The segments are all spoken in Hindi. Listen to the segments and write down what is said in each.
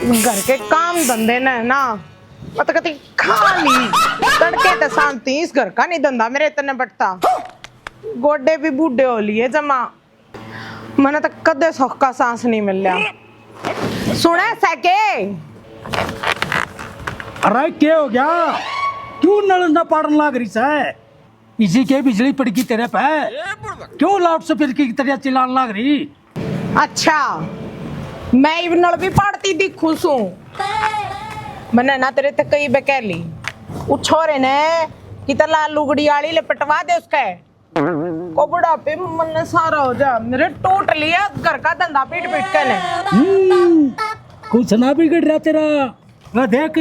घर के काम धंधे ने ना मत कती खा ली तड़के ते शांति इस घर का नहीं धंधा मेरे इतने बटता गोडे भी बूढ़े हो लिए जमा मैंने तो कदे सुख का सांस नहीं मिल लिया सुने सके। अरे क्या हो गया, क्यों नल ना पड़न लग रही है? इसी के बिजली पड़की तेरे पे, क्यों लाउड स्पीकर की तरह चिल्लाने लग रही? अच्छा मैं इब नल भी पड़ती दी खुश हूँ मैंने ना तेरे तक कई बकैर ली उस छोरे ने कितना लुगड़ी आली लपटवा दे उसके को बुढ़ापे मन सारा हो जा मेरे टूट लिया घर का धंधा पीट पीट के ने। कुछ ना बिगड़ रहा तेरा, वह देख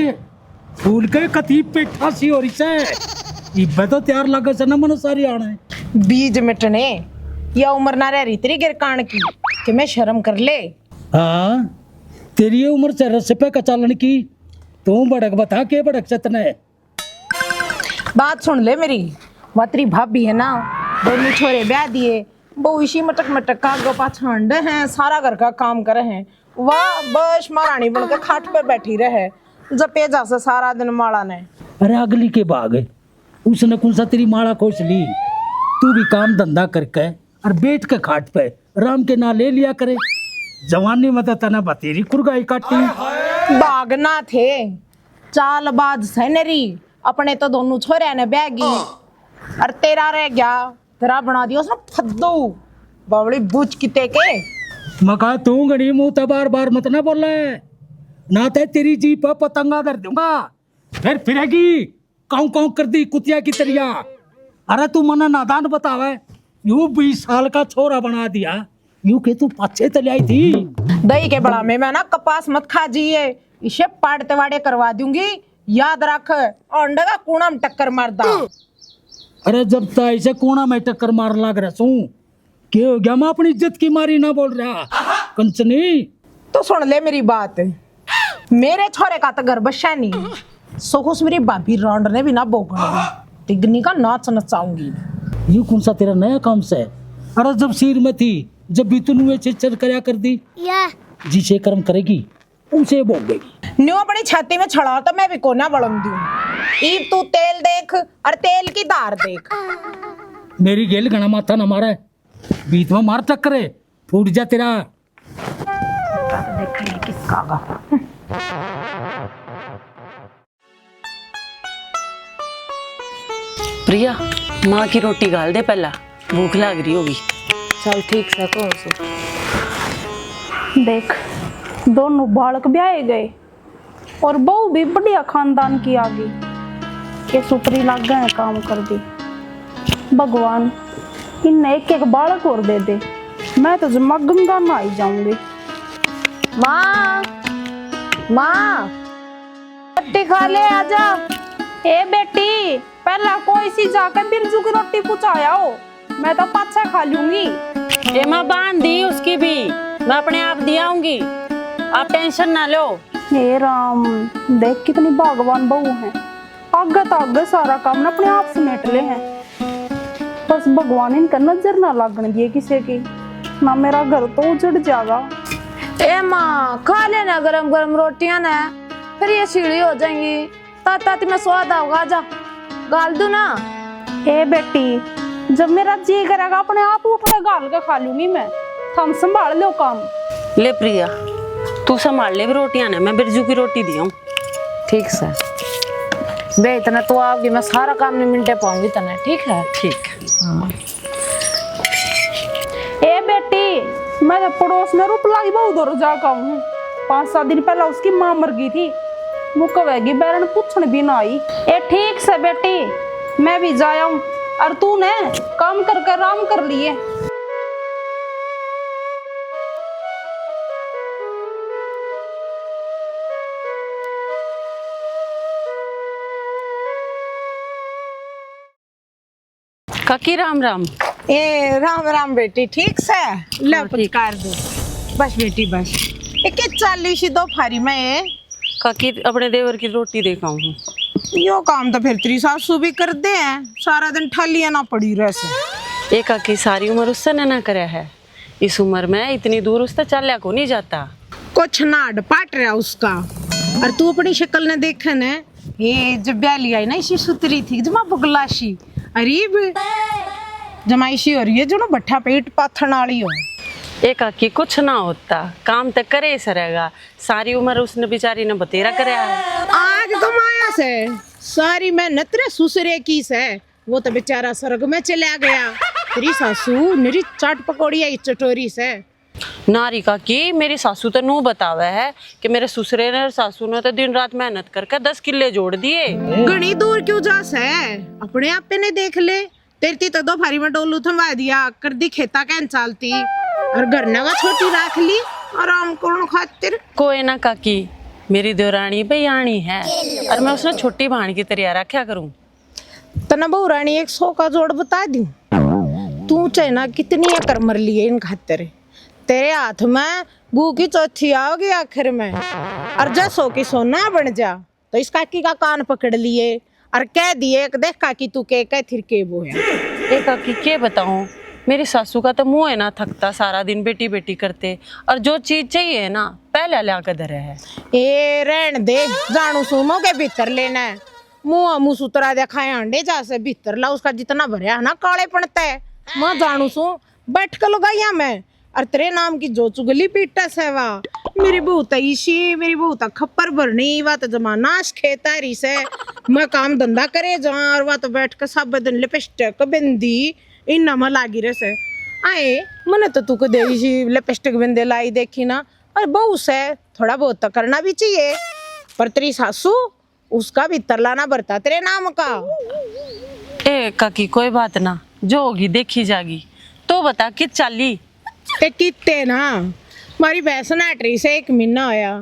फूल के कतीब पे ठासी हो रही है। इब्बे तो तैयार लगे से न मन सारी आना है बीज मिटने या उम्र ना रह रही तेरी गिरकान की कि मैं शर्म कर ले। हाँ तेरी उम्र से रस पे कचालन की, तू बड़क बता के बड़क चतने। बात सुन ले मेरी, वह तेरी भाभी है ना दोनों छोरे ब्याह दिए वो इसी मटक मटक का गो पाछांड है सारा घर का काम करे हैं वह बस महारानी बनकर खाट पे बैठी रहे जपे जा से सारा दिन माला ने। अरे अगली के बाग उसने कौन सा तेरी माला खोस ली, तू भी काम धंधा करके और बैठ के खाट पे राम के ना ले लिया करे। जवानी में तो तना बतेरी कुरगाई काटी भागना थे चालबाज सैनरी अपने तो दोनों छोरे ने बैगी और तेरा रह गया तेरा बना दिया उसने फद्दू बावड़ी बूझ किते के। मका तू गणी मुंह तो बार बार मत ना बोल ना ते तेरी जीप पर पतंगा धर दूंगा फिर फिरेगी काऊ काऊ कर दी कुतिया की तरिया। अरे तू मना नादान बतावे, यूं 20 साल का छोरा बना दिया, यूं के तू पाछे चली आई थी। दही के बड़ा में मैं ना कपास मत खा जीए इसे पाड़ते वाड़े करवा दूंगी याद रख अंडे का कूड़ा में टक्कर मारदा। अरे जब तक ऐसे कोना में टक्कर मार लग रहा सू क्या हो गया, मैं अपनी इज्जत की मारी ना बोल रहा कंचनी। तो सुन ले मेरी बात, मेरे छोरे का तो घर बसा नहीं सोखुस मेरी भाभी रौंड ने भी ना बोगना तिगनी का नाच नचाऊंगी। ये कौन सा तेरा नया काम से? अरे जब सिर में थी जब भी तू नुए चिचर करया कर दी जिसे कर्म करेगी उसे बोलेगी। न्यू अपनी छाती में छड़ा तो मैं भी कोना बढ़म दूं ईब तू तेल देख और तेल की धार देख। मेरी गेल घना माथा न मारे, बीच में मार टक्करे फूट जा तेरा। देख किसका गा प्रिया माँ की रोटी गाल दे पहला, भूख लग रही होगी। चल ठीक से कौन सो देख दोनों बालक ब्याहे गए और बहू भी बढ़िया खानदान की आ गई के सुपरी लग गए काम कर दी। भगवान इन एक एक बालक और दे दे, मैं तो जमा गंगा नहाई जाऊंगी। माँ माँ रोटी खा ले आजा। ए बेटी पहला कोई सी जाकर बिरजू की रोटी पुचाया हो, मैं तो पाछा खा लूंगी। ए माँ बांध दी उसकी भी, मैं अपने आप दियाऊंगी, आप टेंशन ना लो। हे राम देख कितनी भगवान बहू है, आगे तो आगे सारा काम ना अपने आप समेट ले हैं। बस भगवान इनका नजर ना लगने दिए किसी की, ना मेरा घर तो उजड़ जाएगा। ए माँ खा लेना गरम गरम रोटियां ना, फिर ये सीढ़ी हो जाएंगी तात में स्वाद आओगा। जा गाल दू ना। ए बेटी जब मेरा जी करेगा अपने आप उठ के गाल के खा लूंगी मैं, थम संभाल लो काम। ले प्रिया तू संभाल ले भी रोटियां ना, मैं बिरजू की रोटी दिया हूँ। ठीक से बे इतना तो आओगी मैं सारा काम नहीं मिनटे पाऊंगी तने, ठीक है? ठीक है। ए बेटी मैं जब पड़ोस में रुपला की बहुत दूर जाकर हूँ, 5-7 दिन पहले उसकी माँ मर गई थी, वो कहेगी बैरन पूछने भी ना आई। ए ठीक से बेटी मैं भी जाया हूँ और तू ने काम करके आराम कर लिए। काकी राम राम। ए राम राम बेटी ठीक से ले पुचकार दो बस बेटी बस एक 40 दो फारी में ये काकी अपने देवर की रोटी देखा हूँ। यो काम तो फिर तेरी सासू भी कर दे हैं, सारा दिन ठालियां ना पड़ी रह से। ये काकी सारी उम्र उससे ना करा है, इस उम्र में इतनी दूर उससे चलिया को नहीं जाता। कुछ नाड़ पाट रहा उसका। और तू अपनी शक्ल ने देखा न, ये जब ब्याली आई ना इसी सुतरी थी जमा बुगलाशी अरीब जमाइशी हो रही है जो ना बट्ठा पेट पाथन वाली हो। एक की कुछ ना होता, काम तो करे सरेगा, सारी उम्र उसने बेचारी ने बतेरा कराया है। आज तो माया से सारी मेहनत रे सुसरे की से, वो तो बेचारा स्वर्ग में चला गया। तेरी सासू मेरी चाट पकौड़ी आई चटोरी से। नारी का की मेरी सासू तो नू बतावे है कि मेरे ससुरे ने और सासू ने तो दिन रात मेहनत करके 10 किले जोड़ दिए। घनी दूर क्यों जा से, अपने आप पे ने देख ले। तेरी तो दो फारी में डोलू थमवा दिया कर दी खेता कैन चालती, और घर नवा छोटी राख ली आराम कौन खातिर। कोई ना काकी, मेरी देवरानी बयानी है और मैं उसने छोटी भाण की तरह रखा करूं। तना बहु रानी 100 का जोड़ बता दूं, तू चाहे ना कितनी कर मर लिए इन खातिर, तेरे हाथ में गू की चौथी आओगी आखिर में। और जसो की सोना बन जा तो इस काकी का कान पकड़ लिए और कह दिए देख काकी तू के थिर के वो है। एक काकी के बताऊं, मेरी सासू का तो मुंह है ना थकता, सारा दिन बेटी बेटी करते, और जो चीज चाहिए ना पहले ला कर धरे है। ए रहन दे, जानू सुमो के भीतर लेना है, मुंह सुतरा दिखाए अंडे जा से भीतर ला, उसका जितना भरया है ना काले पड़ता है। मैं जानू सू बैठ कर लगाइया मैं, और तेरे नाम की जो चुगली पीटा सेवा। मेरी बहू तईशी, मेरी बहू तक खप्पर भरनी, वा तो जमाना खेता रही से, मैं काम धंधा करे जा, और वा तो बैठ कर सब दिन लिपस्टिक बिंदी इन नमा लागी रहे से। आए मैंने तो तू को देवी सी लिपस्टिक बिंदे लाई देखी ना, और बहू से थोड़ा बहुत तो करना भी चाहिए। पर तेरी सासू उसका भी तरलाना बरता तेरे नाम का। ए काकी कोई बात ना, जो होगी देखी जागी। तो बता कि चाली ते कितने ना मारी भैंस नाटरी से 1 महीना आया,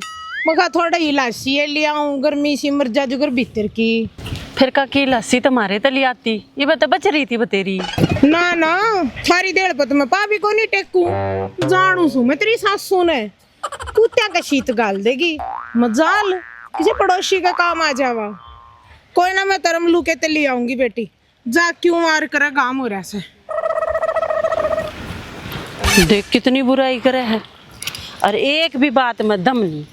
मगा थोड़ा इलासी ले आऊं, गर्मी सी मर जा जुगर भीतर की। फिर काकी लस्सी तुम्हारे तली आती, ये बता बच रही थी बतेरी। ना ना थारी देड़ पर मैं पापी को नहीं टेकू, जानू सू मैं तेरी सासू ने कुत्ता का शीत गाल देगी, मजाल किसी पड़ोसी का काम आ जावा। कोई ना मैं तरम लू के तली आऊंगी बेटी, जा क्यों मार कर काम हो रहा से। देख कितनी बुराई करे है, और एक भी बात में दम नहीं।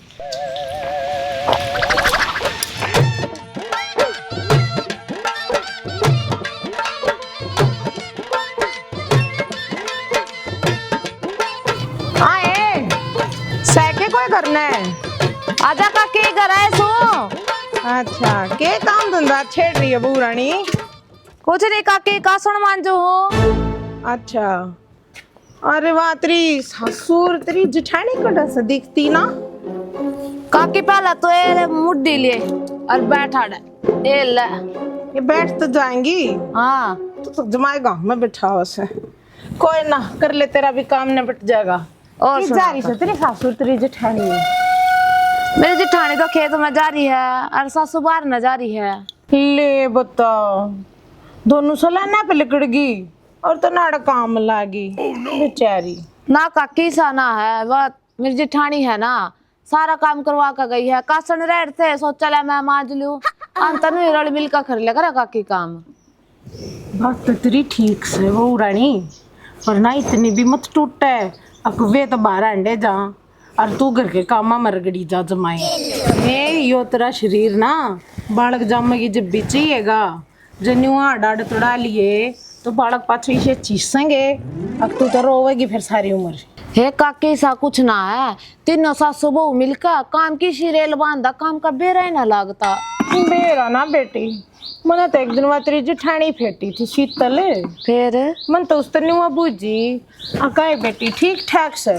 आए सैके कोई करना है, आजा काकी घर आए सो। अच्छा के काम धंधा छेड़ रही है बहू रानी। कुछ नहीं काकी, कासण मांजो हो। अच्छा अरे वाह, तेरी ससुर तेरी जिठानी कड़ा से दिखती ना। काकी पहला तो ये मुड्डी लिए और बैठा डे, ये ले। ये बैठ तो जाएंगी, हाँ तो जमाएगा मैं बैठा हो से। कोई ना कर ले, तेरा भी काम निपट जाएगा। और जा रही से तेरी ससुर तेरी जिठानी है। मेरी जिठानी तो खेत में जा रही है और सासू बाहर न जा रही है। ले बता, दोनों सलाना पे लिकड़गी और तो नाड़ा काम लागी बेचारी। ना काकी सा ना है, वह मेरी जिठानी है ना, सारा काम करवा कर गई है। कासन रेड थे, सोचा ले मैं मांज लूं, अंतर में रल मिल कर कर लेगा काकी काम। बात तो तेरी ठीक से वो रानी, पर ना इतनी भी मत टूटे। अकवे तो 12 अंडे जा और तू घर के कामा मरगड़ी जा जमाए। यो तेरा शरीर ना बालक जामेगी जब भी चाहिएगा, जन्युआ डाड तोड़ा लिए तो बालक पाछे से चीसेंगे। अब तू तो रोवेगी फिर सारी उम्र। हे काकी सा कुछ ना है, तीनों सासू बहू मिलकर काम की शिरेल बांधा, काम का बेरा ही ना लगता। बेरा ना बेटी, मैंने तो एक दिन वहाँ तेरी जिठानी फेटी थी शीतल, फिर मन तो उस तरह बूझी अकाए बेटी ठीक ठाक से।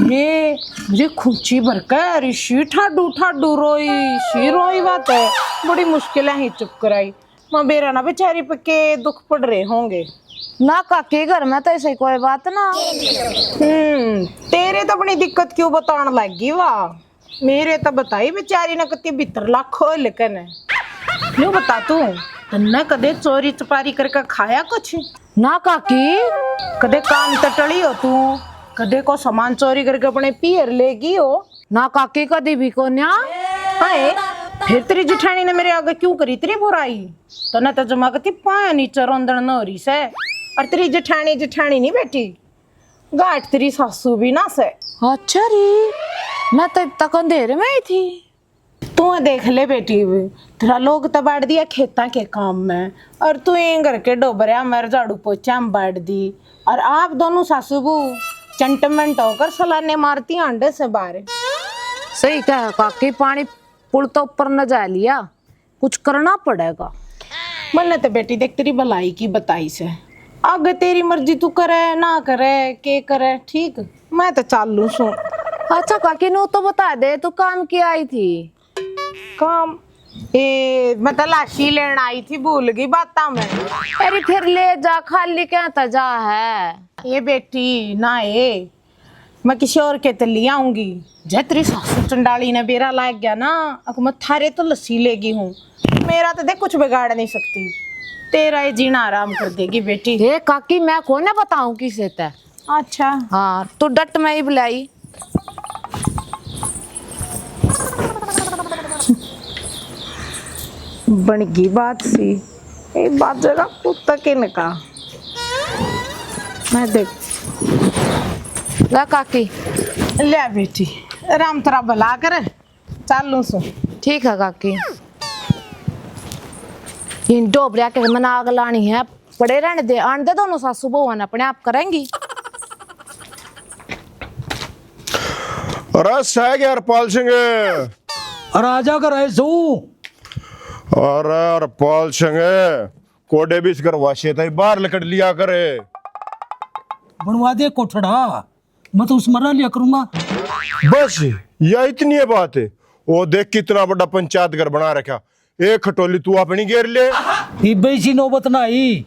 ये मुझे खुची भर कर ऋषि ठाडू ठाडू रोई शी रोई, बात है बड़ी मुश्किल ही चुप कराई। माँ बेरा ना बेचारी पे के दुख पड़ रहे होंगे ना काकी, घर में तो ऐसी कोई बात ना। तेरे तो अपनी दिक्कत क्यों बताने लगी वाह, मेरे तो बताई बेचारी ने कति भीतर लाखों लेकिन क्यों बता तू तन्ना कदे चोरी चपारी करके खाया कुछ ना काकी, कदे काम तटड़ी हो तू, कदे को सामान चोरी करके अपने पियर लेगी हो ना काकी, कदी भी को न्या। हाय फिर तेरी जिठानी ने मेरे आगे क्यों करी तेरी बुराई, तो न तो जमा कती पाया नीचे रोंदड़ नौरी से। और तेरी जिठानी नहीं बेटी, गाठ तेरी सासू भी ना से। अच्छा री मैं तो अब तक अंधेरे में ही थी। तू देख ले बेटी, तेरा लोग तो बांट दिया खेता के काम में, और तू ये घर के डोबरिया मेरे झाड़ू पोछा में बांट दी, और आप दोनों सासू बहू चंटमेंट होकर सलाने मारती अंडे से बाहर। सही कहा काकी, पानी पुल तो ऊपर न जा लिया, कुछ करना पड़ेगा। मैंने तो बेटी देख तेरी भलाई की बताई से, आगे तेरी मर्जी, तू करे ना करे के करे, ठीक मैं तो चालू सू। अच्छा काकी, नो तो बता दे तू काम किया आई थी? काम मैं तलाशी लेने आई थी, भूल गई बाता में। अरे फिर ले जा, खाली क्या तजा है। ये बेटी ना ये, मैं किसी और के तली आऊंगी। जय तेरी सासू चंडाली ने बेरा लाग गया ना, अब मैं थारे तो लस्सी लेगी हूँ, मेरा तो देख कुछ बिगाड़ नहीं सकती, तेरा ये जीना आराम कर देगी बेटी। हे काकी, मैं को ना बताऊं किसे ते। अच्छा हाँ तू डट में ही बुलाई। बन गई बात सी, एक बात जरा कुत्ता के निका मैं देख। ला काकी। ले बेटी, राम तेरा भला करे, चालू सो। ठीक है काकी। इन डोबरिया के मन आग लानी है, पड़े रहने दे, आने दे दोनों सासू बहू अपने आप करेंगी। रस है क्या हरपाल सिंह? राजा का रहे सू। अरे हरपाल सिंह, कोडे बीस कर वाशे था बाहर लकड़ लिया करे। बनवा दे कोठड़ा, मैं तो उस मरा लिया करूंगा। बस या इतनी है बात है। वो देख कितना बड़ा पंचायत घर बना रखा, एक खटोली तू अपनी घेर ले। बेसी नौबत ना आई,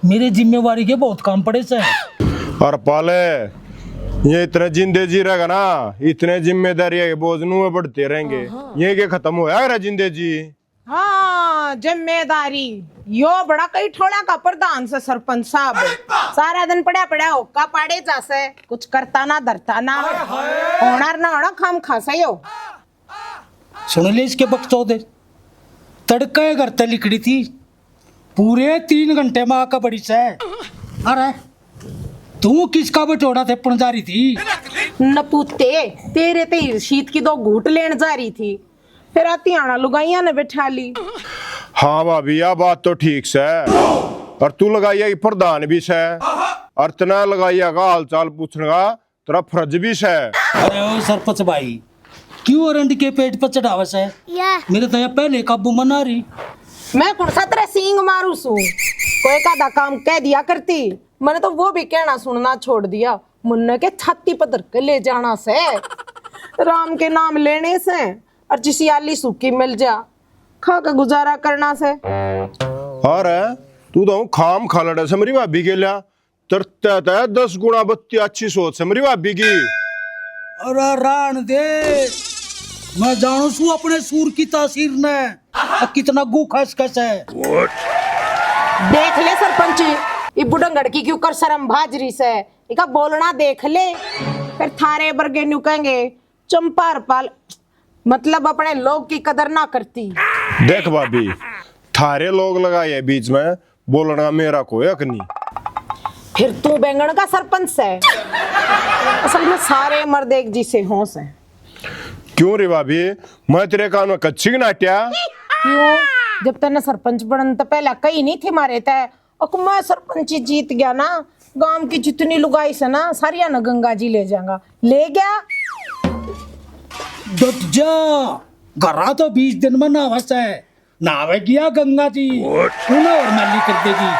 मेरे जिम्मेवारी के बहुत काम पड़े से। हरपाल, ये इतने जिंदे जी रहेगा ना, इतने जिम्मेदारी के बोझ नुए बढ़ते रहेंगे, ये के खत्म होया जिंदे जी। हाँ जिम्मेदारी यो बड़ा कई ठोड़ा का प्रधान से सरपंच साहब, सारा दिन पड़ा पड़ा होका पाड़े जासे, कुछ करता ना धरता ना, होना ना होना खाम खासा यो। सुन ले इसके बकचोदे, तड़के घर ते लिखड़ी थी, पूरे 3 घंटे में आका बड़ी से। अरे तू किसका बटोड़ा थे पन जा रही थी? नपूते तेरे ते शीत की 2 घूट लेन जा रही थी, फिर आती आना लुगाइया ने बैठा ली। हाँ भाभी, यह बात तो ठीक से, और तू लगाइया की प्रधान भी से, और तना लगाइया का हाल चाल पूछने का तेरा फर्ज भी से। अरे ओ सरपंच भाई, क्यों अरंड के पेट पर चढ़ावा से? मेरे तो यहाँ पहले काबू मना रही। मैं कौन सा तेरा सींग मारू सू, कोई का काम कह दिया करती, मैंने तो वो भी कहना सुनना छोड़ दिया। मुन्ने के छाती पर धर के ले जाना से, राम के नाम लेने से, और जिसी आली सूखी मिल जा खा के गुजारा करना से। अरे तू तो खाम खालड़ा से मेरी भाभी के लिया, तरता है 10 गुना बत्ती अच्छी सोच से मेरी भाभी की। अरे रान दे, मैं जानू सू अपने सूर की तासीर ने, कितना गू खस है। देख ले सरपंच, ये बुढ़ंगड़ की क्यों कर शर्म भाजरी से, इका बोलना देख ले, फिर थारे बरगे न्यू कहेंगे चंपार पाल, मतलब अपने लोग की कदर ना करती। देख भाभी, थारे लोग लगाए बीच में, बोलना मेरा कोई हक नहीं। फिर तू बैंगन का सरपंच है, असल में सारे मर्द एक जी से होश है। क्यों रे भाभी, मैं तेरे कान में कच्ची नाट्या? क्यों, जब तने सरपंच बनन तो पहले कहीं नहीं थे मारे थे, और मैं सरपंच जीत गया ना, गांव की जितनी लुगाई से ना सारिया ना गंगा जी ले जाऊंगा, ले गया। डट जा, घरा तो 20 दिन में नहावस है, नहावे गया गंगा जी, उन्हें और मैली कर देगी।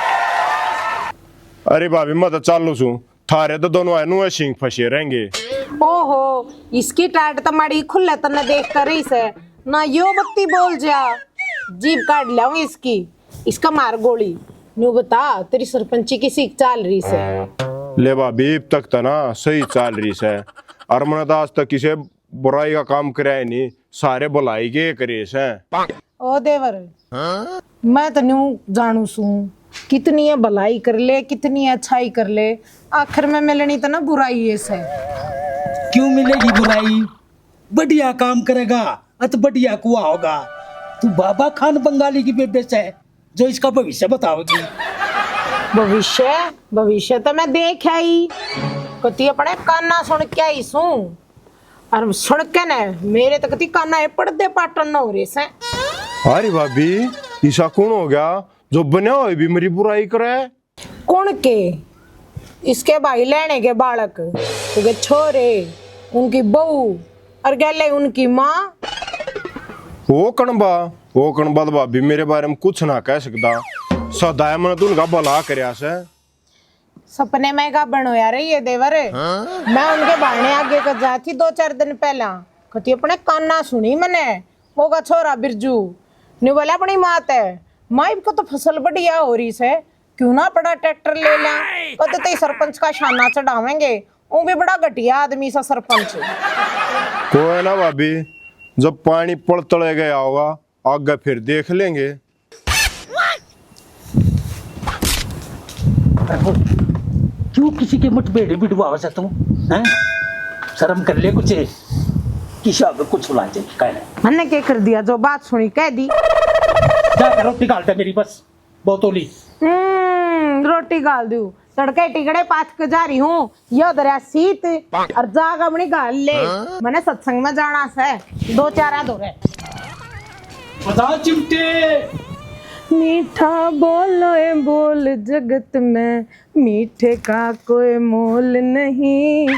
अरे भाभी मैं तो चालू छू, थारे तो दोनों आए सिंह फंसे रहेंगे। ओहो, इसकी टाट तमाड़ी खुले तने देख कर रही से ना, यो बत्ती बोल जा, जीभ काट लाऊं इसकी, इसका मार गोली। न्यू बता तेरी सरपंची की सीख चाल रही से? ले भाभी, अब तक तो ना सही चाल रही से, और मैंने तो आज तक किसी बुराई का काम कराया नहीं, सारे भलाई के करे से। ओ देवर, मैं तो न्यू जानू सू, कितनी है भलाई कर ले, कितनी है अच्छाई कर ले, आखिर में मिलनी तो ना बुराई है से। क्यों मिलेगी बुराई? बढ़िया काम करेगा अत बढ़िया कुआ होगा। तू बाबा खान बंगाली की बेबे से, जो इसका भविष्य बताओगी। भविष्य तो मैं देख आई, कती अपने काना सुन के आई सू, और सुन के न मेरे तक ती काना है पर्दे पाटन न हो रहे से। अरे भाभी ऐसा कौन हो गया जो बना हुआ भी मेरी बुराई करे? कौन के? इसके भाई लेने के बालक, उनके छोरे, उनकी बहू और गले उनकी माँ। वो कणबा तो भाभी मेरे बारे में कुछ ना कह सकता। सदा मन तू उनका भला करया से। सपने में का बनो यार ये देवर। मैं उनके भाने आगे कर जाती 2-4 दिन पहला, कती अपने काना सुनी मैंने। वो का छोरा बिरजू नहीं बोला अपनी मात है, माई को तो फसल बढ़िया हो रही से, क्यों ना बड़ा ट्रैक्टर ले ला। कहते तो सरपंच का शाना चढ़ावेंगे, वो भी बड़ा घटिया आदमी सा सरपंच। कोई ना भाभी, जब पानी पड़ तले गया होगा आगे फिर देख लेंगे। क्यों किसी के मुठभेड़ बिठवा से तुम हैं? शर्म कर ले कुछ, किसी आगे कुछ बुला कहना। मैंने क्या कर दिया जो बात सुनी कह दी। जा कर रोटी गालते मेरी बस बोतोली। रोटी गाल दू, तड़के टिकड़े पाथ के जा रही हूँ, यो दरिया सीत और जाग अपनी गाल ले। मैंने सत्संग में जाना से 2-4 अधूरे। बता चिमटे। मीठा बोलो ए बोल जगत में, मीठे का कोई मोल नहीं।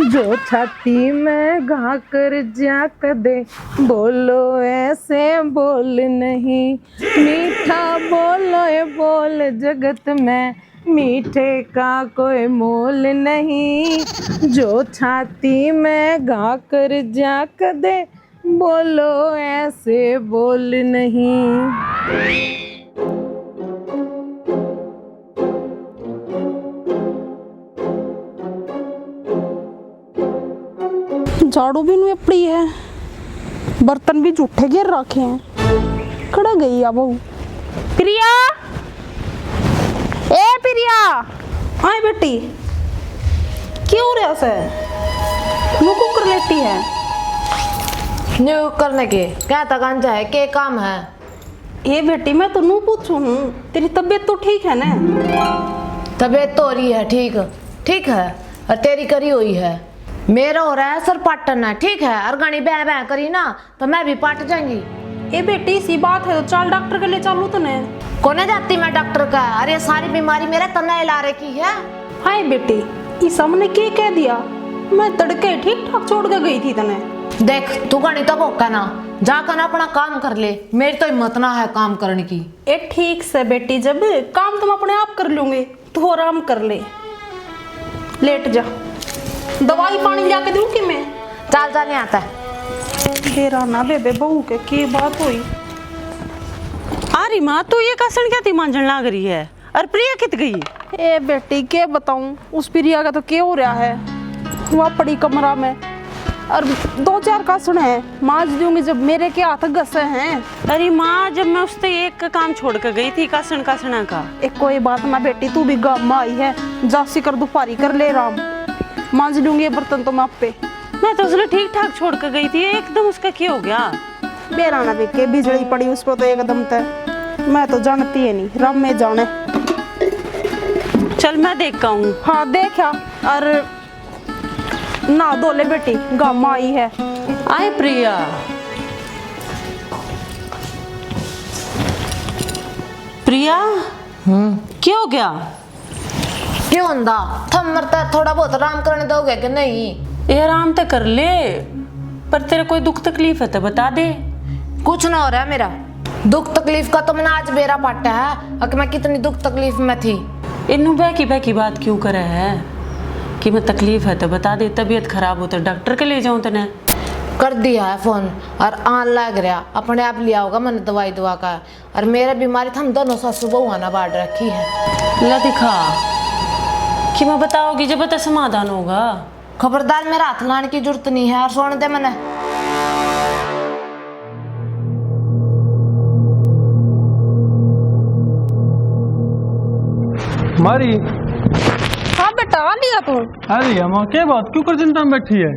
जो छाती में घा कर जा दे, बोलो ऐसे बोल नहीं। मीठा बोलो ए बोल जगत में, मीठे का कोई मोल नहीं। जो छाती में घा कर जा दे, बोलो ऐसे बोल नहीं। झाड़ू भी नहीं पड़ी है, बर्तन भी जूठे गिर रखे हैं। खड़ा गई आ बहू। प्रिया, ए प्रिया, आए बेटी। क्यों रहा से नुकु कर लेती है? न्यू करने के क्या तगांजा है, के काम है? ए बेटी मैं तो नू पूछू हूँ, तेरी तबीयत तो ठीक है ना? तबीयत तो हो रही है ठीक, ठीक है। और तेरी करी हुई है, मेरा हो रहा है सर पाटन है, ठीक है। और गणी बह बह करी ना तो मैं भी पाट जाऊंगी। ए बेटी सी बात है तो चल डॉक्टर के लिए चलू तने। कोने जाती मैं डॉक्टर का? अरे सारी बीमारी मेरे तने ला रखी है। हाय बेटी, इस हमने क्या कह दिया? मैं तड़के ठीक ठाक छोड़ के गई थी तने। देख तू गणी तो भोका ना, जाकर ना अपना काम कर ले, मेरी तो हिम्मत ना है काम करने की। ए ठीक से बेटी, जब काम तुम अपने आप कर लूंगे तो आराम कर ले, लेट जा। दवाई पानी जाके दूं कि मैं? चल चल नहीं आता तेरा ना बेबे बहू के बात हुई। अरे माँ तू ये कासन क्या थी मांझन लाग रही है? और प्रिया कित गई? ए बेटी क्या बताऊं, उस प्रिया का तो क्या हो रहा है, वहाँ पड़ी कमरा में और 2-4 कासन है, मांझ दूंगी जब मेरे के हाथ घसे हैं। अरे माँ जब मैं उससे एक काम छोड़ कर गई थी कासन कासना का। एक कोई बात ना बेटी, तू भी गाँव में आई है, जासी कर दुपारी कर ले राम, मांझ लूंगी ये बर्तन तो मैं आप पे। मैं तो उसने ठीक ठाक छोड़ कर गई थी, एकदम उसका क्या हो गया? बेराना भी के बिजली पड़ी उस पर तो एकदम तय, मैं तो जानती है नहीं, राम में जाने। चल मैं देख हूँ। हाँ देखा, और ना धो ले बेटी, गाँव में आई है। आए प्रिया। प्रिया क्या हो गया? क्यों होंदा? थम मरता थोड़ा बहुत आराम करने दोगे कि नहीं? ये आराम तो कर ले, पर तेरे कोई दुख तकलीफ है तो बता दे। कुछ ना हो रहा है मेरा दुख तकलीफ का, तो मैंने आज बेरा पाटा है और मैं कितनी दुख तकलीफ में थी। इन्नू बह की बात क्यों करे है कि मैं तकलीफ है तो बता दे, तबीयत खराब हो तो डॉक्टर के ले जाऊं तने। कर दिया है फोन और आन लग रहा, अपने आप लिया होगा मैंने दवाई दवा का। और मेरे बीमारी तो हम दोनों सासू बहू आना बांट रखी है। ला दिखा कि मैं बताओगी जब तो समाधान होगा। खबरदार मेरा हाथ लाने की जरूरत नहीं है, और सोने दे मैंने। मारी हाँ बेटा आ लिया तू? अरे अम्मा क्या बात, क्यों कर चिंता में बैठी है?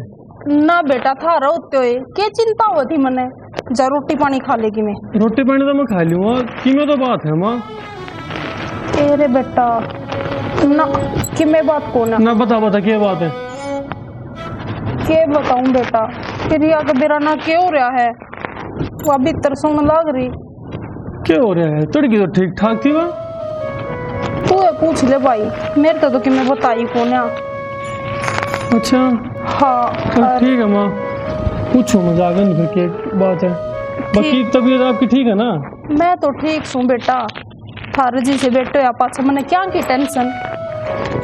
ना बेटा था रोते हुए क्या चिंता होती मने, जा रोटी पानी खा लेगी मैं। रोटी पानी तो मैं खा लूंगा, की में तो बात है माँ। अरे बेटा ना कि मैं बात को ना बता क्या बात है? क्या बताऊं बेटा, प्रिया का बेरा ना क्यों हो रहा है, वो अभी तरसों लग रही। क्या हो रहा है? तड़की तो ठीक ठाक थी वह। तू ये पूछ ले भाई, मेरे तो कि मैं बताई कौन है। अच्छा हाँ चल ठीक है माँ, पूछो मजाक नहीं फिर क्या बात है। बाकी तबीयत आपकी ठीक है ना? मैं तो ठीक हूँ बेटा, थारे जी से बैठो या पाछा मैंने क्या की टेंशन।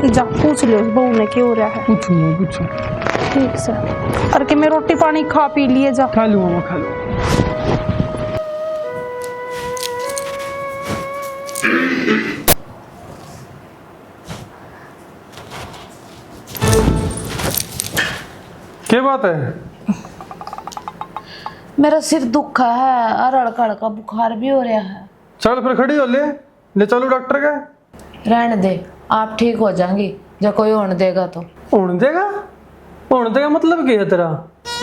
जा पूछ लियो उस बहू ने क्यों हो रहा है। पूछो माँ पूछो। ठीक से अरे कि मैं रोटी पानी खा पी लिए जा। खा लूँ माँ खा लूँ। क्या बात है? मेरा सिर दुख है और अड़कड़ का बुखार भी हो रहा है। चल फिर खड़ी हो ले चलो डॉक्टर का। रहने दे, आप ठीक हो जाएंगी जब कोई होने देगा तो। होने देगा मतलब क्या है तेरा?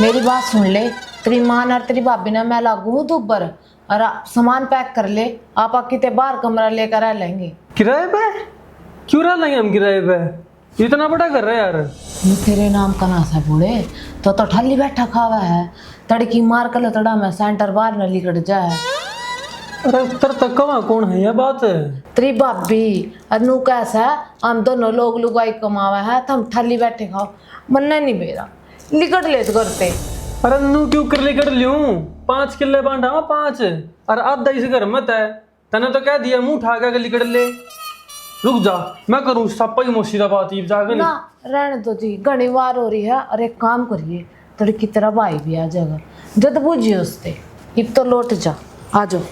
मेरी बात सुन ले, तेरी माँ और तेरी भाभी ने मैं लागू हूँ तू पर और सामान पैक कर ले, आप कितने बाहर कमरा लेकर आ लेंगे। किराए पे? क्यों रह लेंगे हम किराए पे? इतना बड़ा कर रहे यार। ये तेरे नाम का ना सा बूढ़े तो ठल्ली बैठा खावा है, तड़की मार कर लतड़ा में सेंटर बाहर न लिकट जाए। अरे उत्तर तक का कौन है ये बात है? तेरी भाभी अनु कैसा है, हम दोनों लोग लुगाई कमावा है तो हम ठल्ली बैठे खाओ, मन्ना नहीं बेरा लिकट ले तो करते। अरे नू क्यों कर लिकट लूं? 5 किले बांटा हुआ 5 और आधा इस घर मत है। तने तो कह दिया मुंह उठा के लिकट ले। रुक जा मैं करूं सपा ही मुर्शिदाबाद ही जाकर ना रहने दो जी, घनी बार हो रही है। और एक काम करिए, थोड़ी की तरह भाई भी आ जाएगा जब बूझिए उससे, इब तो लौट जा, आ जाओ।